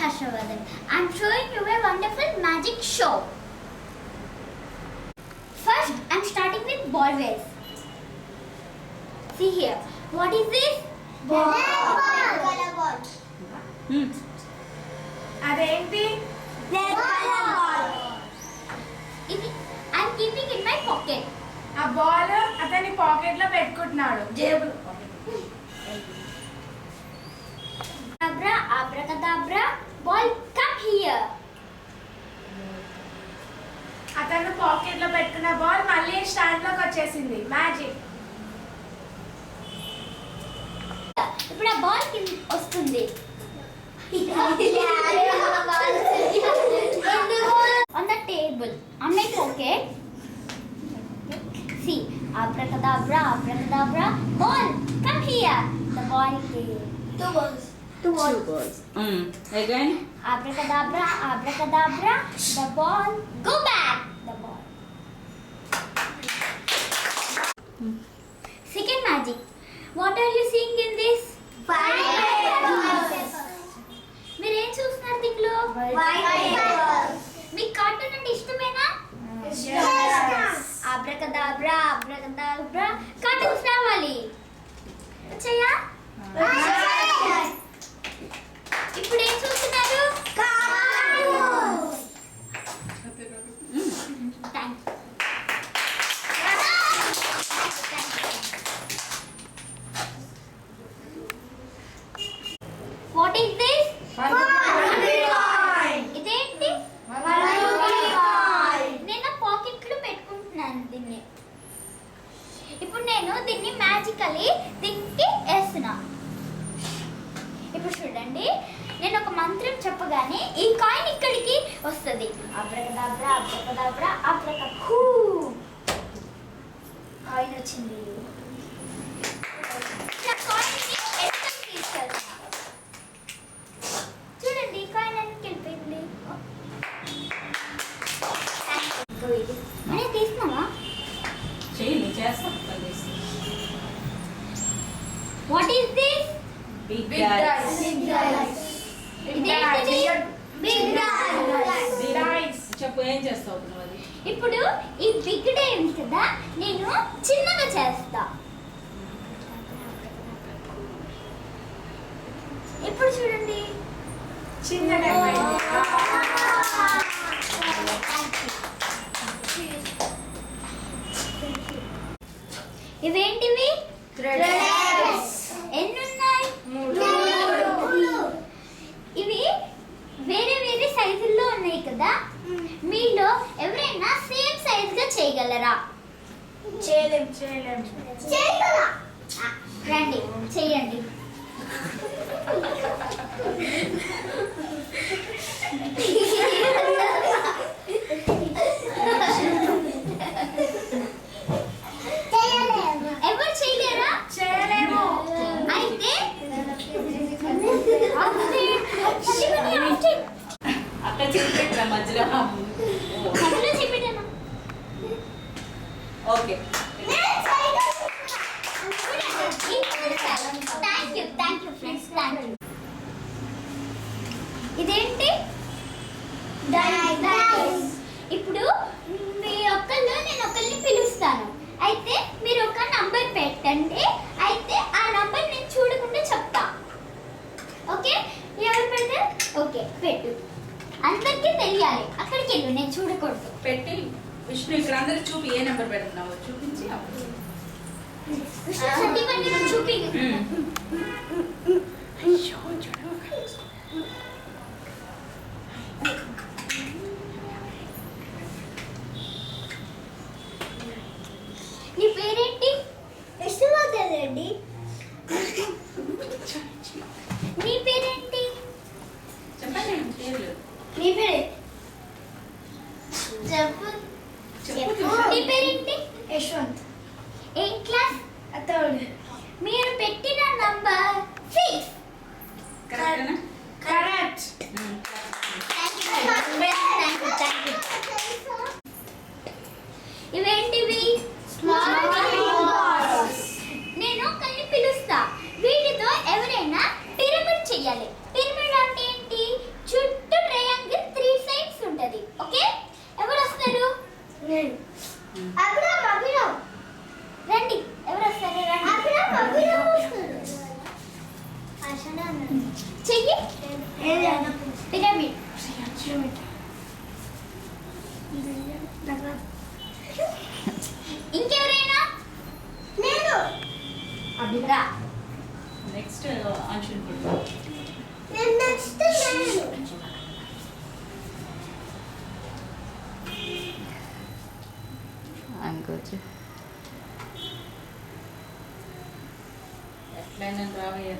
Harshavardhan. I'm showing you a wonderful magic show. First, I'm starting with ball waves. See here. What is this? Ball. Color ball. అదేంటి? Red color ball. I'm keeping in my pocket. ఆ ball అతని pocket లో పెట్టుకుంటున్నాడు జేబులో. Abra, abracadabra, ball, come here. అతను pocket లో పెట్టుకున్న ball మళ్ళీ stand లోకి వచ్చేసింది. మ్యాజిక్. ఇప్పుడు ఆ బాల్ కింద వస్తుంది. On the table, on my pocket. See, abracadabra, abracadabra, ball, come here. The ball came. Two balls. Again. Abracadabra, abracadabra, the ball, go back. The ball. Second magic. What are you seeing in this? మీరు ఏం చూస్తున్నారు దీంట్లో? మీకు cartoon అంటే ఇష్టమేనా? అబ్రకదాబ్రా అబ్రకదాబ్రా cartoons రావాలి. వచ్చాయా? ఇప్పుడు ఏం చూస్తున్నారు? What is this? ఇదేంటి? నేను పాకెట్ లో పెట్టుకుంటున్నాను దీన్ని. ఇప్పుడు నేను దీన్ని మ్యాజికలీ దీనికి వేస్తున్నా. ఇప్పుడు చూడండి, నేను ఒక మంత్రం చెప్పగానే ఈ కాయిన్ ఇక్కడికి వస్తుంది. అబ్రకదాబ్రా అబ్రకదాబ్రా అబ్రకూ కాయిన్ వచ్చింది. చూడండి, కాయిన్ అన్నిటికి వెళ్ళిపోయింది. అనే తీస్తున్నావా? What is this? Big dice. చెప్పు, ఏం చేస్తావు నువ్వు అది? ఇప్పుడు ఈ బిగ్ డే ఉంది కదా, నేను చిన్నగా చేస్తా. ఇప్పుడు చూడండి, చిన్నగా. ఇవేంటివి? ఎన్నున్నాయి? ఇవి వేరే వేరే సైజుల్లో ఉన్నాయి కదా, మీలో ఎవరైనా సేమ్ సైజ్ గా చేయగలరా? చేయలేం. రండి, చేయండి. ఎవరు చేయలేరా? చేయలేము. అయితే అక్కడ చెప్పేట్రా మధ్యలో. చెప్పాను. Okay. Thank you friends, thank you. ఇదేంటి? ఇప్పుడు మీ ఒక్కళ్ళు నేను ఒకరిని పిలుస్తాను. అయితే మీరు ఒక నంబర్ పెట్టండి. అయితే ఆ నంబర్ నేను చూడకుండా చెప్తా. ఓకే? ఎవరు పెడతారు? ఓకే, పెట్టు. అందరికీ తెలియాలి. అక్కడికి వెళ్ళు, నేను చూడకూడదు. పెట్టి విష్ణు ఇక్కడ అందరూ చూపి ఏ నెంబర్ పెడుతున్నావు చూపించి. చూపి. నీ పేరేంటి? యశోవర్ధన్. నీ పేరేంటి? చెప్పండి పేర్లు. నీ పేరు చెప్పు. చెప్పు. నీ పేరేంటి? యశ్వంత్. ఏ క్లాస్? థర్డ్. మీరు పెట్టిన నంబర్ 6. కరెక్టేనా? కరెక్ట్. ఇవేంటివి? నేను ఒకరిని పిలుస్తా. వీటితో ఎవరైనా పిరమిడ్ చెయ్యాలి. పిరమిడ్ అంటే ఏంటి? పిరమిడ్. ఇంకెవరైనా? నేను. రా. నెక్స్ట్ అంశుని కొట్టు. నెక్స్ట్ నేను. అనుకోవచ్చు. ఎట్లయినా రావయ్యా.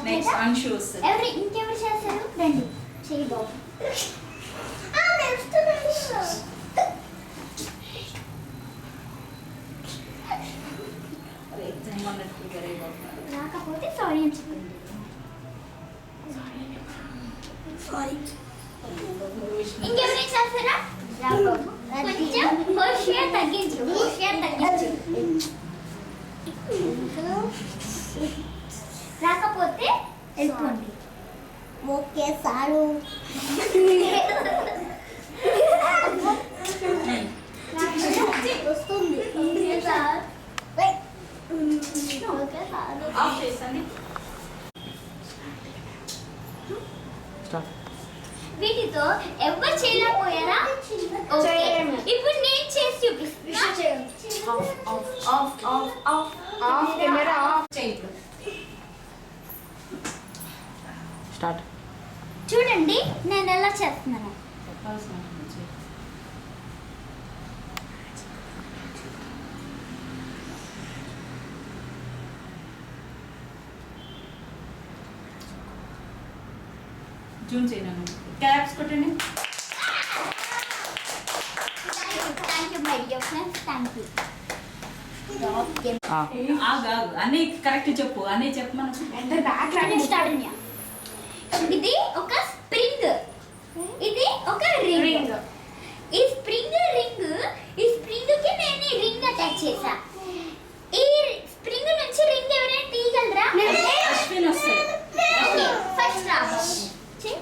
నెక్స్ట్ అంశు వస్తుంది. ఇంకెవరు చేస్తారు? రండి చెయ్యి బాబు. నెక్స్ట్ నేను. ఎగ్జామ్ అన్నట్టు జరగబోతున్నారు. రాకపోతే సారీ అని చెప్పండి. సారీ. ఇంకెవరైనా చేస్తారా? రా బాబు. కొంచెం హోషియా తగ్గించు. రాకపోతే వెళ్ళిపోండి. Okay sir. వస్తుంది. Okay sir. Okay sir. Off చేసండి. వీటితో ఎవరు చేయలేకపోయారా? ఓకే. చేయలేము. ఇప్పుడు నేను చేసి చూపిస్తున్నా. Camera off. చెయ్యి ఇప్పుడు. స్టార్ట్. చూడండి నేను ఎలా చేస్తున్నాను. చెప్పాల్సిన అవసరం చెయ్యి. జూమ్ చేయను. క్యాప్స్ కొట్టండి. Thank you my dear friends. Thank you. ఆగు అన్నీ కరెక్ట్ చెప్పు. అన్నీ చెప్పమను. ఇది ఒక స్ప్రింగ్, ఇది ఒక రింగ్. ఈ స్ప్రింగ్ రింగ్, ఈ స్ప్రింగ్ కి నేను ఈ రింగ్ అటాచ్ చేసా. ఈ స్ప్రింగ్ నుంచి రింగ్ ఎవరైనా తీయగలరా? అశ్విన్ వస్తాడు. ఓకే ఫస్ట్ రా. చెయ్.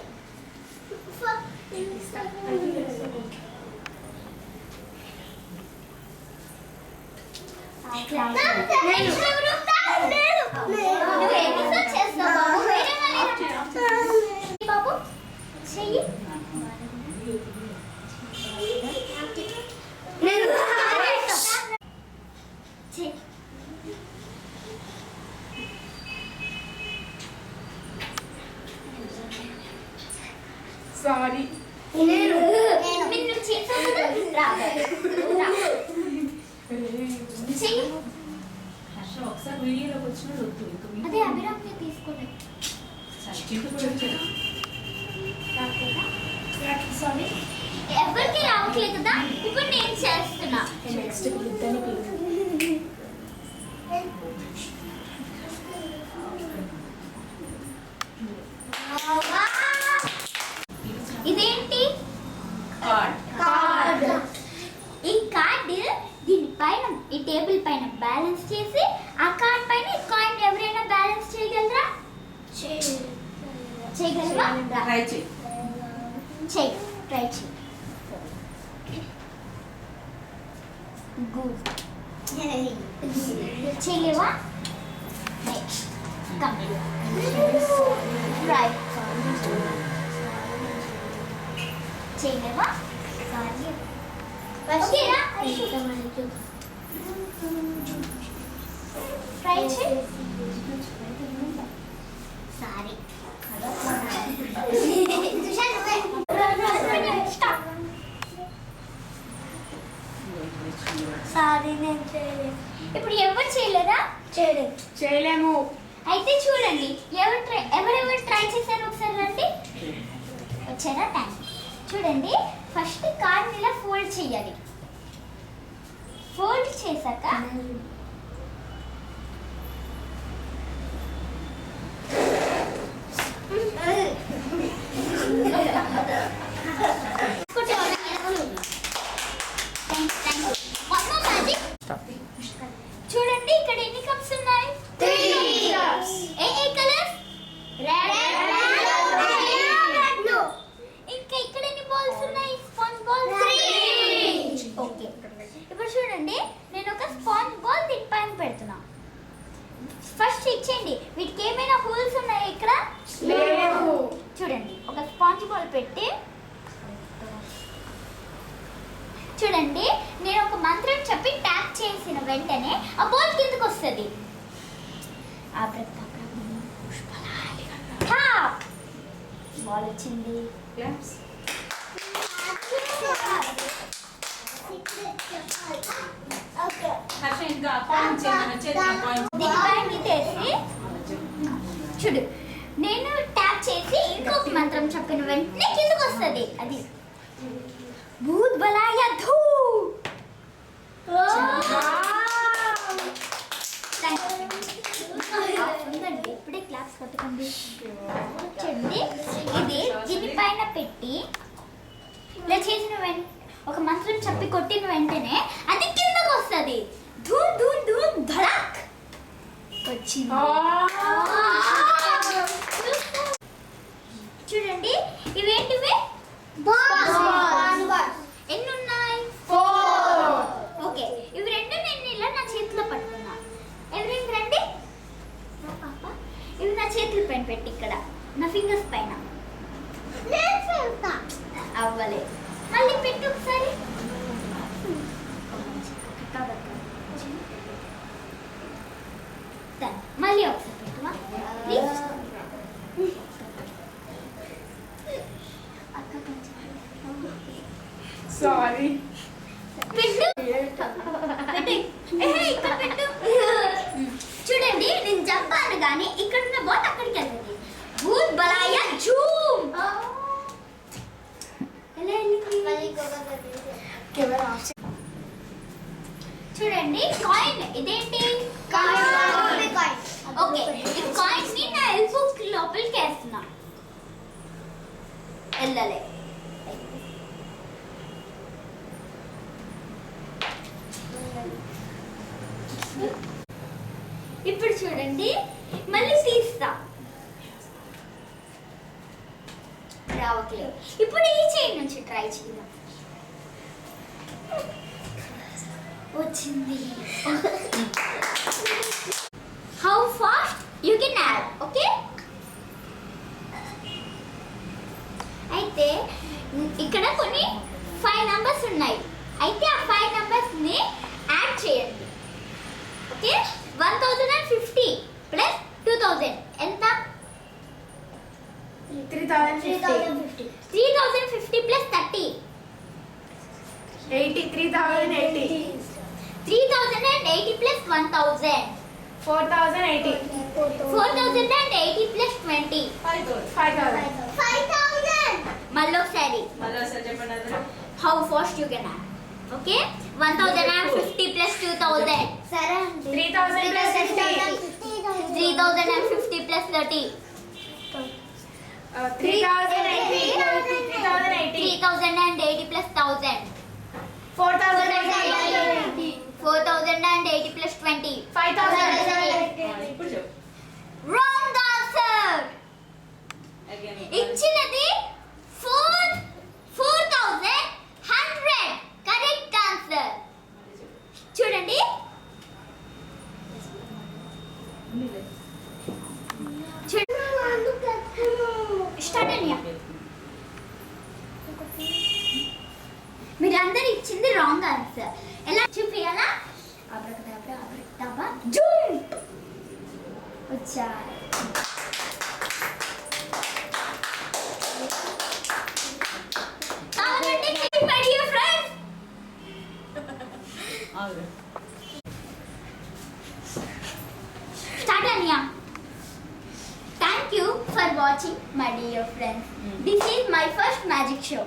నెక్స్ట్ ఎవరు? నువ్వు ఎన్నిసార్లు చేస్తావు బాబు? వేరే వాళ్ళు బాబు చెయ్యి. చెయ్యి. సారీ. నిన్ను చేసావు కదా? రా. చెయ్యి. హర్ష ఒకసారి వీడియోలోకి వచ్చినప్పుడు వద్దు. ఇంకా మీకు అదే అభిరామ్ని తీసుకోలేదు. చింత కూడా వచ్చాడు. సారీ ఎవరికి రావట్లేదు కదా. ఇప్పుడు నేను చేస్తున్నా. నెక్స్ట్ ఇద్దరిని పిలువు. ఇదేంటి? కార్డ్. ఈ కార్డ్ దీనిపైన ఈ టేబుల్ పైన బ్యాలెన్స్ చేసి ఆ కార్డ్ పైన ఈ కాయిన్ ఎవరైనా బ్యాలెన్స్ చేయగలరా? చేయగలరా? ట్రై చేయి. చెయ్యి. ట్రై చెయ్యి. గుడ్. చేయలేవా? Next come try. చేయలేవా? ఓకేనా? ట్రై చేయి. సారీ. స్టాప్. సారీ నేను చేయలేదు. ఇప్పుడు ఎవరు చేయలేరా? చేయలేము. అయితే చూడండి ఎవరెవరు ట్రై చేశారు ఒకసారి రండి. వచ్చారా? Thank you. చూడండి ఫస్ట్ కార్డ్ని ఇలా ఫోల్డ్ చేయాలి. ఫోల్డ్ చేశాక చూడండి ఇక్కడ ఎన్ని కప్స్ ఉన్నాయి? 3 కప్స్. ఏ కలర్? రెడ్. ఇంకా ఇక్కడ ఎన్ని బాల్స్ ఉన్నాయి? Sponge balls? 3. ఓకే ఇప్పుడు చూడండి చూడండి నేను ఒక స్పాంజ్ బాల్ దీని పైన పెడుతున్నా. ఫస్ట్ ఇచ్చేయండి. వీటికి ఏమైనా హోల్స్ ఉన్నాయా ఇక్కడ? లేవు. చూడండి ఒక స్పాంజ్ బాల్ పెట్టి చూడండి నేను ఒక మంత్రం చెప్పి ట్యాప్ చేసిన వెంటనే ఆ బాల్ కిందకు వస్తుంది. బాల్ వచ్చింది. క్లాప్స్. హర్ష ఇంకా పాయింట్స్ ఏమైనా చేతిలో పాయింట్స్. దీనిపైన తీసి చూడు నేను ట్యాప్ చేసి ఇంకొక మంత్రం చెప్పిన వెంటనే కిందకు వస్తుంది. అది భూత్ బలాయ ధూ. ఉందండి ఇప్పుడే క్లాస్ కొట్టుకోండి. చూడండి ఇది దీనిపైన పెట్టి ఇలా చేసిన ఒక మంత్రం చెప్పి కొట్టిన వెంటనే అది కిందకు వస్తుంది. ధూమ్ ధూమ్ ధూమ్ ధడక్ వచ్చింది. చూడండి ఇవేంటివి? ఎన్ని ఉన్నాయి? 4. ఓకే ఇవి రెండు నేను ఇలా నా చేతిలో పట్టుకున్నా. ఎవరికి రండి పాప. ఇవి నా చేతుల పైన పెట్టి ఇక్కడ నా ఫింగర్స్ పైన అవ్వలే. మళ్ళీ పెట్టు ఒకసారి. మళ్ళీ ఒకసారి పెట్టుమా ప్లీజ్. సారీ. పెట్టు పెట్టు. ఇక్కడ పెట్టు. చూడండి నేను జంపాను కానీ ఇక్కడ ఉన్న బాల్ అక్కడికి వెళ్తుంది. భూత్ బలాయ జూమ్. ఎలా వెళ్ళింది? చూడండి కాయిన్. ఇదేంటి? ఓకే ఈ కాయిన్ ని నా ఎల్బో లోపలికి వేస్తున్నా. వెళ్ళలే. ఇప్పుడు చూడండి మళ్ళీ తీస్తా. రావట్లేదు. ఇప్పుడు ఈ చైన్ నుంచి ట్రై చేద్దాం. వచ్చింది. How fast you can add. Okay అయితే ఇక్కడ కొన్ని 5 నంబర్స్ ఉన్నాయి. అయితే ఆ 5 నంబర్స్ ని యాడ్ చేయండి. ఓకే 1050 ప్లస్ 2000 ఎంత? 3050. 3050 ప్లస్ 30 80. 3080. 3080 ప్లస్ 1000 4080. 4080 ప్లస్ 20 5000. మళ్ళీ ఒకసారి మళ్ళీ ఒకసారి చెప్పండి అందరూ. How fast you can add. Okay 1050 plus 2000 సరే అండి 3000 plus 50. 3050 ప్లస్ 30 3080. 3080 ప్లస్ 1000 4080. 4080 ప్లస్ 20 5000. ఇప్పుడు చెప్పు. Wrong answer. Again. ఇచ్చినది 4100. Correct answer. చూడండి స్టార్ట్ అయ్యా. మీరందరూ ఇచ్చింది రాంగ్ ఆన్సర్. ఎలా చూపియాలా? అబ్రకదాబ్రా అబ్రకదాబ్రా జూమ్ వచ్చా. కావాలంటే మై డియర్ ఫ్రెండ్స్ ఆగు. స్టార్ట్ అనియా. Thank you for watching my dear friends. This is my first magic show.